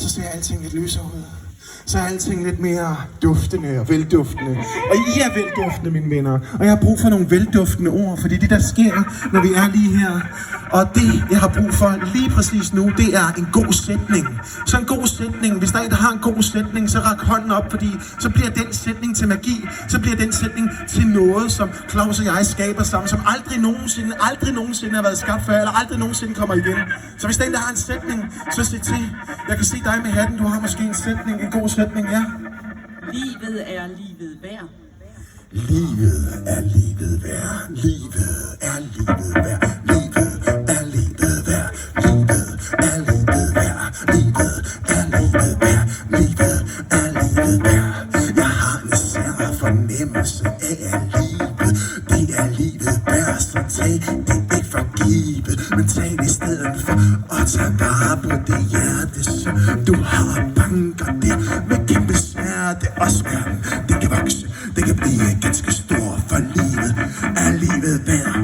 så ser alting lidt lysere ud. Så er alting lidt mere duftende og velduftende. Og I er velduftende, mine venner. Og jeg har brug for nogle velduftende ord, fordi det der sker, når vi er lige her. Og det, jeg har brug for lige præcis nu, det er en god sætning. Så en god sætning, hvis der er en, der har en god sætning, så ræk hånden op, fordi så bliver den sætning til magi. Så bliver den sætning til noget, som Claus og jeg skaber sammen, som aldrig nogensinde har været skabt før, eller aldrig nogensinde kommer igen. Så hvis der er en, der har en sætning, så sig til. Jeg kan se dig med hatten, du har måske en sætning, en god sætning, ja. Livet er livet værd. Livet er livet værd. Livet er livet værd. Livet er livet værd. Livet er livet værd. Livet er livet værd. Livet er livet værd. Jeg har en sær fornemmelse af, at livet, det er livet værd. Så tag det ikke for givet, men tag det i stedet for at tage vare på det hjerte, som du har banker det med kæmpe smerte og smerten. Det kan vokse, det kan blive ganske stor, for livet er livet værd.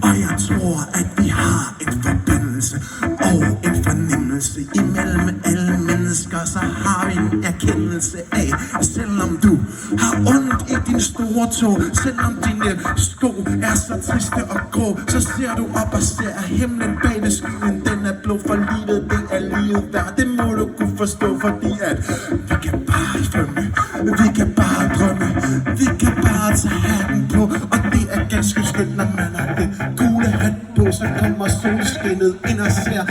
Og jeg tror, at vi har en forbindelse og en fornemmelse imellem alle mennesker. Så har vi en erkendelse af, at selvom du har ondt i din store tog, selvom dine sko er så triste og grå, så ser du op og ser, at himlen bag ved skyen, den er blå, for livet, det er livet værd. Det må du kunne forstå, fordi at vi kan bare svømme, vi kan bare drømme, vi kan bare tage hatten på, og det er ganske skønt, når man har det gule hat på, så kommer solskinnet ind og ser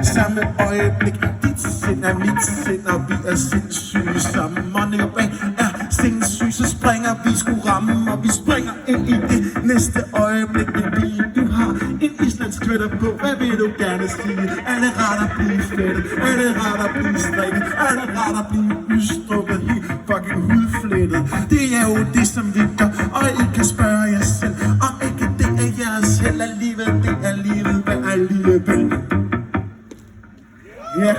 i samme øjeblik. Dit sind er mit sind, og vi er sindssyge sammen. Og når bag er sindssyge, så springer vi sgu ramme, og vi springer ind i det næste øjeblik. Min bil, du har en islandsk twitter på, hvad vil du gerne sige? Er det rart at blive flettet? Er det rart at blive strikket? Er det rart at blive udstrukket? Helt fucking hudflettet. Det er jo det, som vi gør, og I kan spørge jer selv, om ikke det er jeres held. Alligevel, det er livet, hvad er livet? Ja.